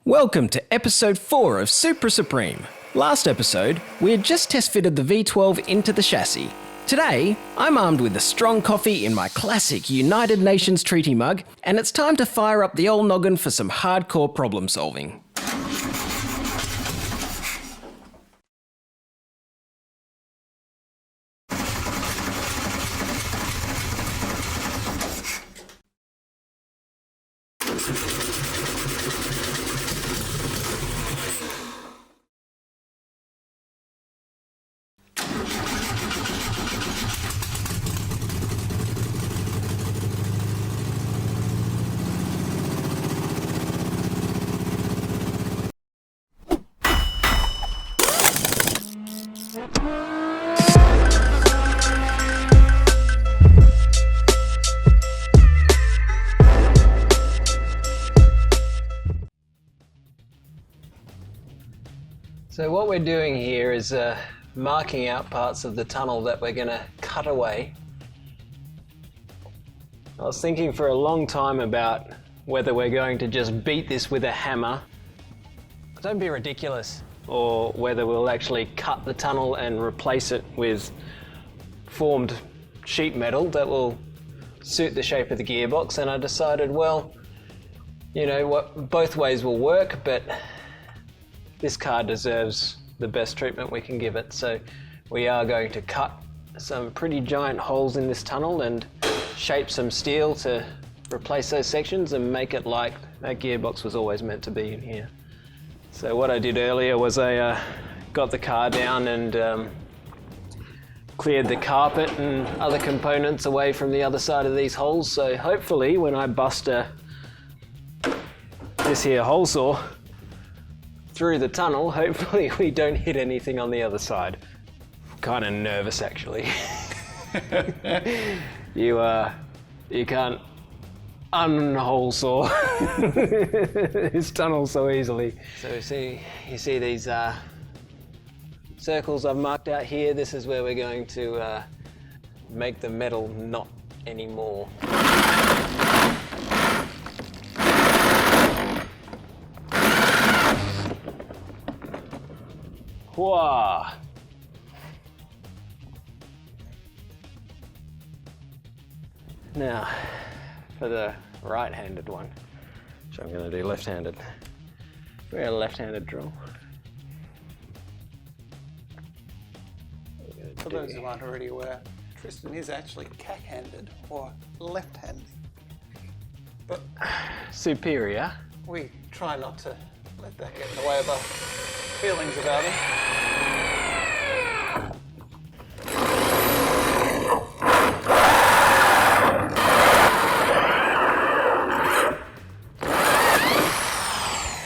Welcome to episode 4 of Supra Supreme. Last episode, we had just test fitted the V12 into the chassis. Today, I'm armed with a strong coffee in my classic United Nations treaty mug, and it's time to fire up the old noggin for some hardcore problem solving. So what we're doing here is marking out parts of the tunnel that we're going to cut away. I was thinking for a long time about whether we're going to just beat this with a hammer. Don't be ridiculous. Or whether we'll actually cut the tunnel and replace it with formed sheet metal that will suit the shape of the gearbox. And I decided, well, you know what, both ways will work, but this car deserves the best treatment we can give it. So we are going to cut some pretty giant holes in this tunnel and shape some steel to replace those sections and make it like that gearbox was always meant to be in here. So what I did earlier was I got the car down and cleared the carpet and other components away from the other side of these holes. So hopefully when I bust this here hole saw through the tunnel, hopefully we don't hit anything on the other side. I'm kind of nervous actually. You can't unhole saw this tunnel so easily. So you see these circles I've marked out here. This is where we're going to make the metal not anymore. Whoa. Now, for the right-handed one, which I'm going to do left-handed. We're a left-handed drill. For those who aren't already aware, Tristan is actually cat-handed or left-handed. But superior. We try not to let that get in the way of our feelings about him.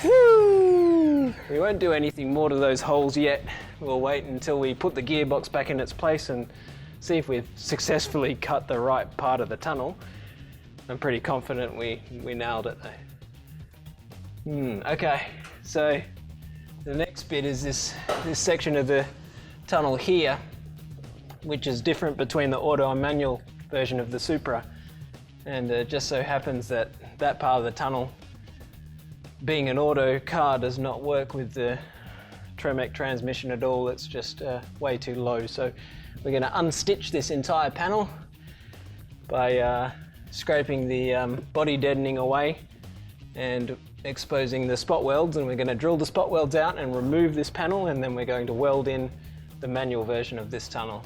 Woo! We won't do anything more to those holes yet. We'll wait until we put the gearbox back in its place and see if we've successfully cut the right part of the tunnel. I'm pretty confident we nailed it though. Okay, so the next bit is this section of the tunnel here, which is different between the auto and manual version of the Supra. And it just so happens that that part of the tunnel, being an auto car, does not work with the Tremec transmission at all. It's just way too low. So we're going to unstitch this entire panel by scraping the body deadening away and exposing the spot welds, and we're going to drill the spot welds out and remove this panel, and then we're going to weld in the manual version of this tunnel,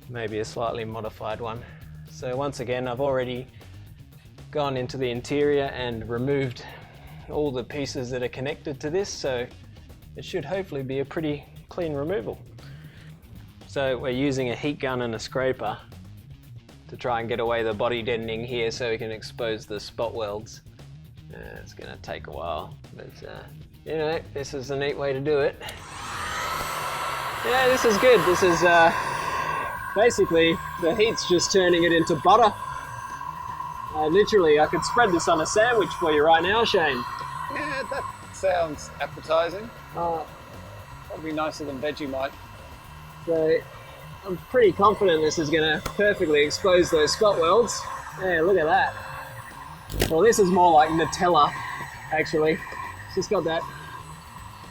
maybe a slightly modified one. So once again, I've already gone into the interior and removed all the pieces that are connected to this, so it should hopefully be a pretty clean removal. So we're using a heat gun and a scraper to try and get away the body deadening here so we can expose the spot welds. It's going to take a while, but you know, this is a neat way to do it. Yeah, this is good. This is basically the heat's just turning it into butter. Literally, I could spread this on a sandwich for you right now, Shane. Yeah, that sounds appetizing. Probably nicer than Vegemite. So I'm pretty confident this is going to perfectly expose those spot welds. Yeah, look at that. Well, this is more like Nutella, actually. just got that,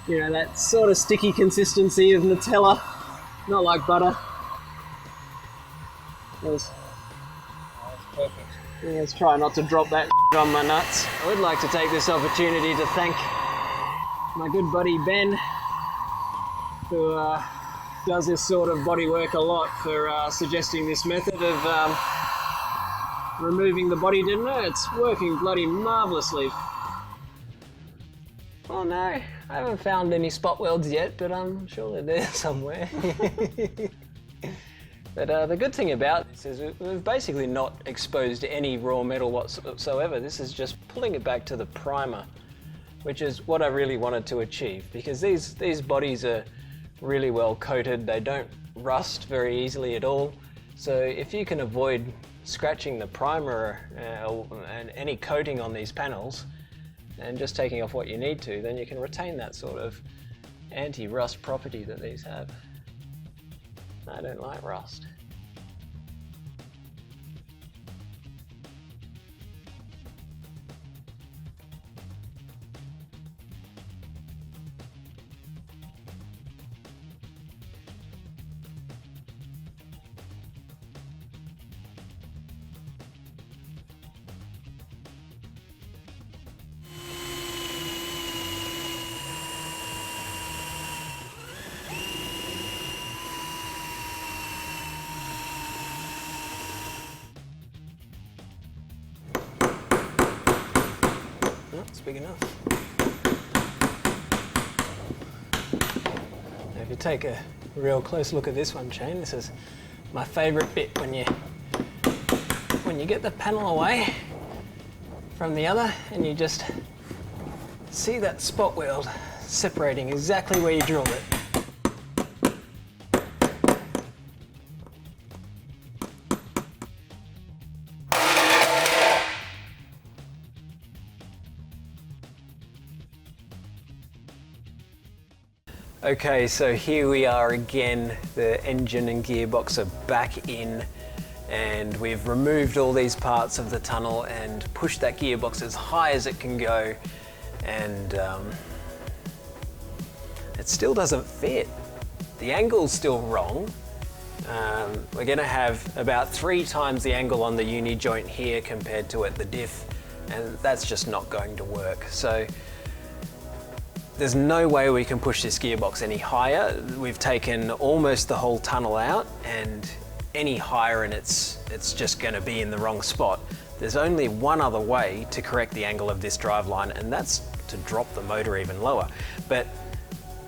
you know, that sort of sticky consistency of Nutella, not like butter. That's perfect. Let's try not to drop that on my nuts. I would like to take this opportunity to thank my good buddy Ben, who does this sort of bodywork a lot, for suggesting this method of removing the body deadener. It's working bloody marvellously. Oh no, I haven't found any spot welds yet, but I'm sure they're there somewhere. But the good thing about this is we've basically not exposed any raw metal whatsoever. This is just pulling it back to the primer, which is what I really wanted to achieve, because these bodies are really well coated. They don't rust very easily at all. So if you can avoid scratching the primer and any coating on these panels, and just taking off what you need to, then you can retain that sort of anti-rust property that these have. I don't like rust. It's big enough. Now if you take a real close look at this one, Shane, this is my favourite bit, when you get the panel away from the other and you just see that spot weld separating exactly where you drilled it. Okay, so here we are again. The engine and gearbox are back in, and we've removed all these parts of the tunnel and pushed that gearbox as high as it can go, and it still doesn't fit. The angle's still wrong. We're going to have about 3 times the angle on the uni joint here compared to at the diff, and that's just not going to work. So there's no way we can push this gearbox any higher. We've taken almost the whole tunnel out, and any higher and it's just going to be in the wrong spot. There's only one other way to correct the angle of this driveline, and that's to drop the motor even lower. But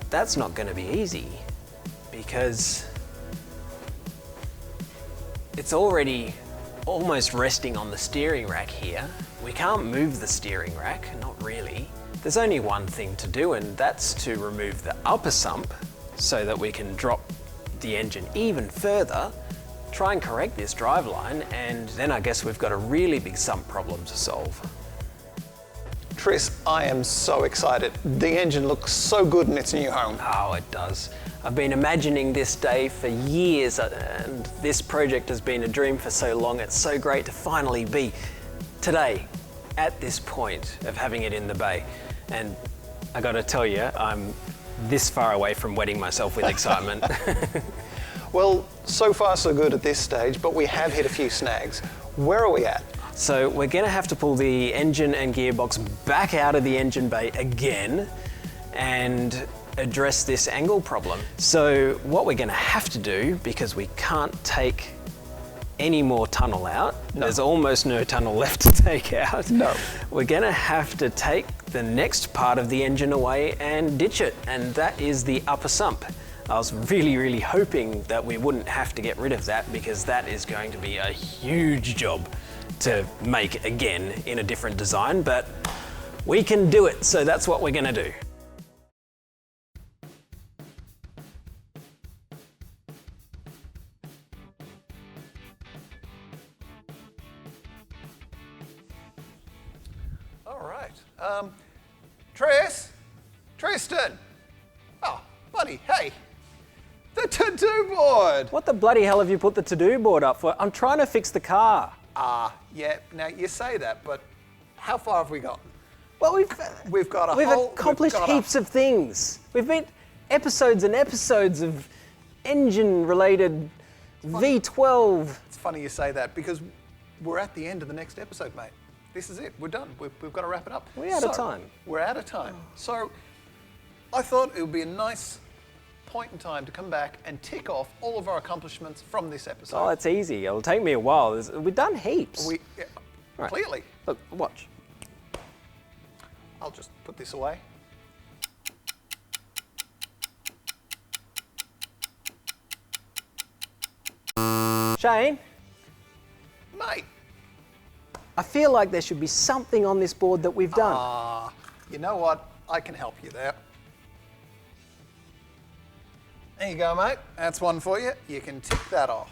that's not going to be easy, because it's already almost resting on the steering rack here. We can't move the steering rack, not really. There's only one thing to do, and that's to remove the upper sump so that we can drop the engine even further, try and correct this driveline, and then I guess we've got a really big sump problem to solve. Tris, I am so excited. The engine looks so good in its new home. Oh, it does. I've been imagining this day for years, and this project has been a dream for so long. It's so great to finally be today at this point of having it in the bay. And I gotta tell you, I'm this far away from wetting myself with excitement. Well, so far so good at this stage, but we have hit a few snags. Where are we at? So we're gonna have to pull the engine and gearbox back out of the engine bay again and address this angle problem. So what we're gonna have to do, because we can't take any more tunnel out, there's almost no tunnel left to take out. No. We're gonna have to take the next part of the engine away and ditch it, and that is the upper sump. I was really hoping that we wouldn't have to get rid of that, because that is going to be a huge job to make again in a different design, but we can do it, so that's what we're gonna do. All right. Tristan! Oh, buddy, hey! The to-do board! What the bloody hell have you put the to-do board up for? I'm trying to fix the car. Yeah, now you say that, but how far have we gotten? Well, We've accomplished heaps of things. We've made episodes and episodes of engine-related V12. It's funny you say that because we're at the end of the next episode, mate. This is it. We're done. We've got to wrap it up. We're out of time. We're out of time. So I thought it would be a nice point in time to come back and tick off all of our accomplishments from this episode. Oh, it's easy. It'll take me a while. We've done heaps. Right. Clearly. Look, watch. I'll just put this away. Shane? Mate. I feel like there should be something on this board that we've done. You know what? I can help you there. There you go, mate. That's one for you. You can tick that off.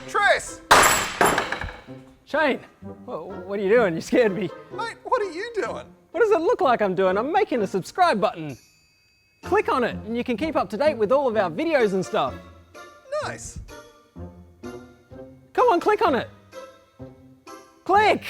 Tris! Shane, what are you doing? You scared me. Mate, what are you doing? What does it look like I'm doing? I'm making a subscribe button. Click on it and you can keep up to date with all of our videos and stuff. Nice. Come on, click on it. Click!